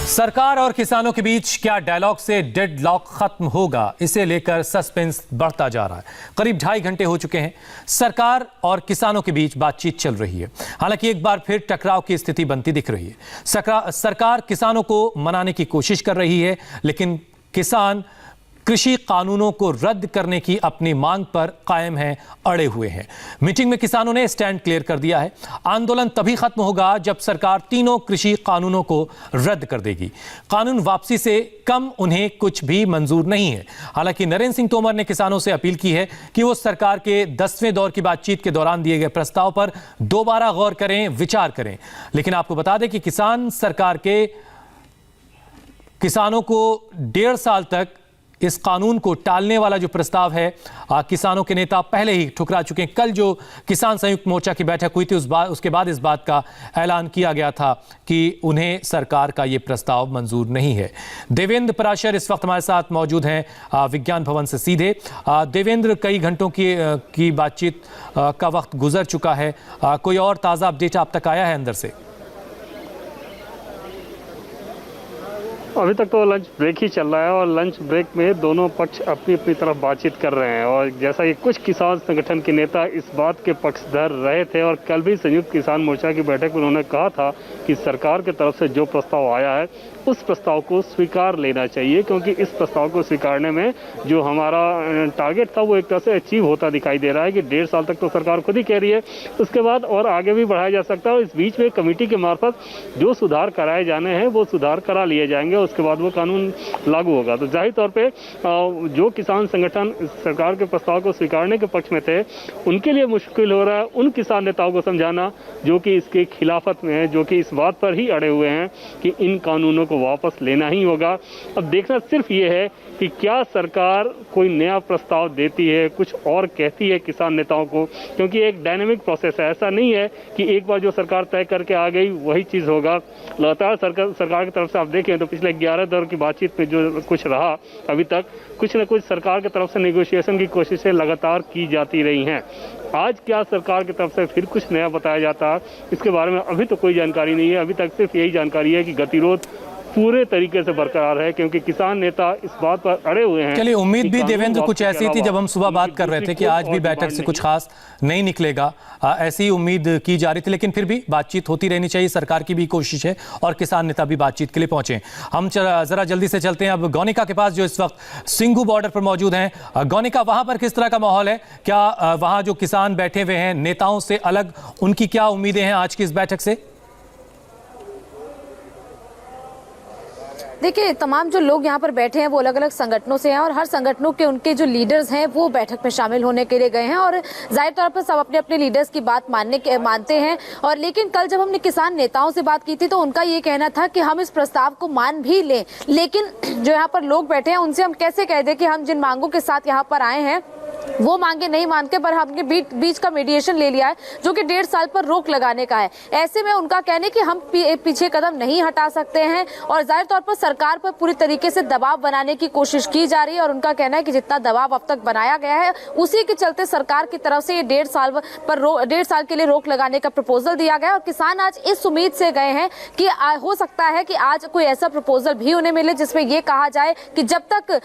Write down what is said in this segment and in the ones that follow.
सरकार और किसानों के बीच क्या डायलॉग से डेडलॉक खत्म होगा, इसे लेकर सस्पेंस बढ़ता जा रहा है। करीब 2.5 घंटे हो चुके हैं, सरकार और किसानों के बीच बातचीत चल रही है। हालांकि एक बार फिर टकराव की स्थिति बनती दिख रही है। सरकार किसानों को मनाने की कोशिश कर रही है, लेकिन किसान कृषि कानूनों को रद्द करने की अपनी मांग पर कायम हैं, अड़े हुए हैं। मीटिंग में किसानों ने स्टैंड क्लियर कर दिया है। आंदोलन तभी खत्म होगा जब सरकार तीनों कृषि कानूनों को रद्द कर देगी। कानून वापसी से कम उन्हें कुछ भी मंजूर नहीं है। हालांकि नरेंद्र सिंह तोमर ने किसानों से अपील की है कि वो सरकार के 10वें दौर की बातचीत के दौरान दिए गए प्रस्ताव पर दोबारा गौर करें, विचार करें। लेकिन आपको बता दें कि किसान सरकार के किसानों को 1.5 साल तक इस कानून को टालने वाला जो प्रस्ताव है, किसानों के नेता पहले ही ठुकरा चुके हैं। कल जो किसान संयुक्त मोर्चा की बैठक हुई थी उसके बाद इस बात का ऐलान किया गया था कि उन्हें सरकार का ये प्रस्ताव मंजूर नहीं है। देवेंद्र पराशर इस वक्त हमारे साथ मौजूद हैं विज्ञान भवन से सीधे। देवेंद्र, कई घंटों की बातचीत का वक्त गुजर चुका है, कोई और ताज़ा अपडेट आप तक आया है अंदर से? अभी तक तो लंच ब्रेक ही चल रहा है और लंच ब्रेक में दोनों पक्ष अपनी अपनी तरफ बातचीत कर रहे हैं। और जैसा कि कुछ किसान संगठन के नेता इस बात के पक्षधर रहे थे और कल भी संयुक्त किसान मोर्चा की बैठक में उन्होंने कहा था कि सरकार की तरफ से जो प्रस्ताव आया है उस प्रस्ताव को स्वीकार लेना चाहिए, क्योंकि इस प्रस्ताव को स्वीकारने में जो हमारा टारगेट था वो एक तरह से अचीव होता दिखाई दे रहा है कि 1.5 साल तक तो सरकार खुद ही कह रही है, उसके बाद और आगे भी बढ़ाया जा सकता है। और इस बीच में कमेटी के मार्फत जो सुधार कराए जाने हैं वो सुधार करा लिए जाएंगे, उसके बाद वो कानून लागू होगा। तो जाहिर तौर पे जो किसान संगठन सरकार के प्रस्ताव को स्वीकारने के पक्ष में थे उनके लिए मुश्किल हो रहा है उन किसान नेताओं को समझाना जो कि इसके खिलाफत में है, जो कि इस बात पर ही अड़े हुए हैं कि इन कानूनों को वापस लेना ही होगा। अब देखना सिर्फ ये है कि क्या सरकार कोई नया प्रस्ताव देती है, कुछ और कहती है किसान नेताओं को, क्योंकि एक डायनेमिक प्रोसेस है। ऐसा नहीं है कि एक बार जो सरकार तय करके आ गई वही चीज़ होगा। लगातार सरकार की तरफ से आप देखें तो पिछले 11 दौर की बातचीत में जो कुछ रहा अभी तक, कुछ न कुछ सरकार की तरफ से नेगोशिएशन की कोशिशें लगातार की जाती रही हैं। आज क्या सरकार की तरफ से फिर कुछ नया बताया जाता है, इसके बारे में अभी तो कोई जानकारी नहीं है। अभी तक सिर्फ यही जानकारी है कि गतिरोध पूरे तरीके से बरकरार है, क्योंकि किसान नेता इस बात पर अड़े हुए हैं। चलिए, उम्मीद भी देवेंद्र कुछ ऐसी थी जब हम सुबह बात कर रहे थे कि आज भी बैठक से कुछ खास नहीं निकलेगा, ऐसी उम्मीद की जा रही थी। लेकिन फिर भी बातचीत होती रहनी चाहिए, सरकार की भी कोशिश है और किसान नेता भी बातचीत के लिए पहुंचे। हम जरा जल्दी से चलते हैं अब गौनिका के पास, जो इस वक्त सिंघू बॉर्डर पर मौजूद हैं। गौनिका, वहां पर किस तरह का माहौल है? क्या वहां जो किसान बैठे हुए हैं नेताओं से अलग उनकी क्या उम्मीदें हैं आज की इस बैठक से? देखिए, तमाम जो लोग यहाँ पर बैठे हैं वो अलग अलग संगठनों से हैं और हर संगठनों के उनके जो लीडर्स हैं वो बैठक में शामिल होने के लिए गए हैं और जाहिर तौर पर सब अपने अपने लीडर्स की बात मानते हैं। और लेकिन कल जब हमने किसान नेताओं से बात की थी तो उनका ये कहना था कि हम इस प्रस्ताव को मान भी लें, लेकिन जो यहाँ पर लोग बैठे हैं उनसे हम कैसे कह दें कि हम जिन मांगों के साथ यहाँ पर आए हैं वो मांगे नहीं मानते, पर हमने बीच का मीडिएशन ले लिया है जो कि 1.5 साल पर रोक लगाने का है। ऐसे में उनका कहने कि हम पीछे कदम नहीं हटा सकते हैं और जाहिर तौर पर सरकार पर पूरी तरीके से दबाव बनाने की कोशिश की जा रही है। और उनका कहना है कि जितना दबाव अब तक बनाया गया है उसी के चलते सरकार की तरफ से ये 1.5 साल के लिए रोक लगाने का प्रपोजल दिया गया। और किसान आज इस उम्मीद से गए हैं कि हो सकता है कि आज कोई ऐसा प्रपोजल भी उन्हें मिले जिसमें यह कहा जाए कि जब तक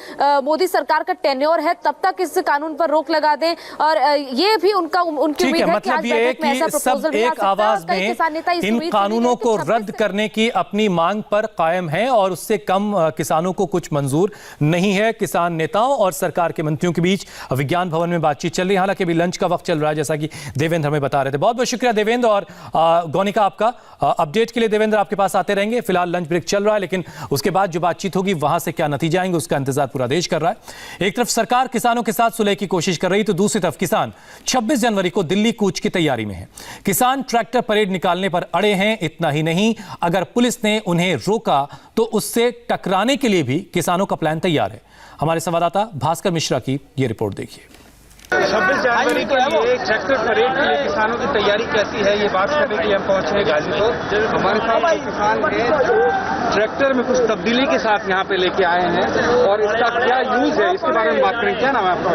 मोदी सरकार का टेन्योर है तब तक इस कानून पर रोक लगा दें। और ये भी उनकी उम्मीद है कि आज बैठक में ऐसा प्रपोजल भी आ सकता है। आवाज में इन कानूनों को रद्द करने की अपनी मांग पर कायम है और उससे कम किसानों को कुछ मंजूर नहीं है। किसान नेताओं और सरकार के मंत्रियों के बीच विज्ञान भवन में बातचीत चल रही है। हालांकि अभी लंच का वक्त चल रहा है, जैसा कि देवेंद्र हमें बता रहे थे। बहुत बहुत शुक्रिया देवेंद्र और गौनिका आपका अपडेट के लिए। देवेंद्र आपके पास आते रहेंगे। फिलहाल लंच ब्रेक चल रहा है, लेकिन उसके बाद जो बातचीत होगी वहां से क्या नतीजा आएंगे उसका इंतजार पूरा देश कर रहा है। एक तरफ सरकार किसानों के साथ सुलह की कोशिश कर रही, तो दूसरी तरफ किसान 26 जनवरी को दिल्ली कूच की तैयारी में है। किसान ट्रैक्टर परेड निकालने पर अड़े हैं। इतना ही नहीं, अगर पुलिस ने उन्हें रोका तो उससे टकराने के लिए भी किसानों का प्लान तैयार है। हमारे संवाददाता भास्कर मिश्रा की यह रिपोर्ट देखिए। 26 जनवरी को ये ट्रैक्टर परेड के लिए किसानों की तैयारी कैसी है, ये बात करने के लिए हम पहुंचे हैं गाजीपुर। हमारे साथ किसान हैं जो ट्रैक्टर में कुछ तब्दीली के साथ यहाँ पे लेके आए हैं और इसका क्या यूज है इसके बारे में बात करें। क्या नाम है आपका?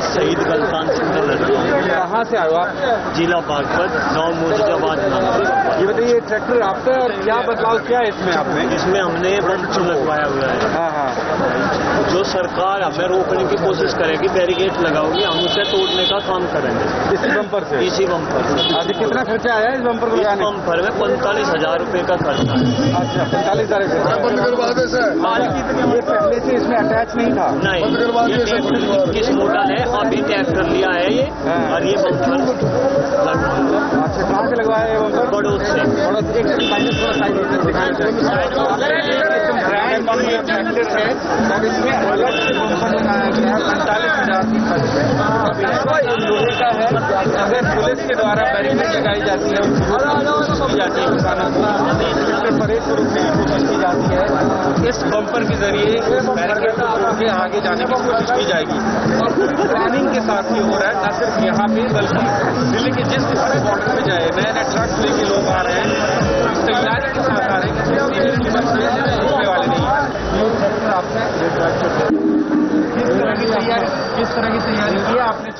शहीद गलफान सिंह कहाँ से आए हो आप? जिला बागपत, गाँव मुर्शिदाबाद नाम से। ये बताइए ट्रैक्टर आपका और क्या बदलाव क्या है इसमें आपने? इसमें हमने बम्प लगवाया हुआ है। हाँ हाँ। जो सरकार हमें रोकने की कोशिश करेगी, बैरिकेड लगाओगी, हम उसे तोड़ने का काम करेंगे इसी बम्पर से? इसी बम्पर से। आज कितना खर्चा आया इस बम्पर को लगाने? बम्पर में 45,000 रुपए का खर्चा है। अच्छा 45,000 ये पहले से इसमें अटैच नहीं था? नहीं, ये 21 मॉडल है, अभी ट्रैक्टर लिया है ये और ये बम्पर लगवाया। अच्छा कहाँ से लगवाया है बम्पर? बड़ोद से। एक सेकंड थोड़ा साइड दिखाएं। ट्रैक्टर है और इसमें अलग से बम्पर लगाया गया है 45,000 की खर्च है। लोहे का है, अगर पुलिस के द्वारा बैरिकेड लगाई जाती है कोशिश की जाती है किसानों को परेड को रोकने की कोशिश की जाती है। इस बम्पर के जरिए बैरिकेड को तोड़ के आगे जाने की कोशिश की जाएगी और पूरी प्लानिंग के साथ ही हो रहा है, न सिर्फ यहाँ पे बल्कि दिल्ली के जिस किसी बॉर्डर में जाए नए नए ट्रक लेके लोग आ रहे हैं, इस तैयारी के साथ आ रहे हैं कि रोकने वाले नहीं है। आपने किस तरह की तैयारी की है आपने?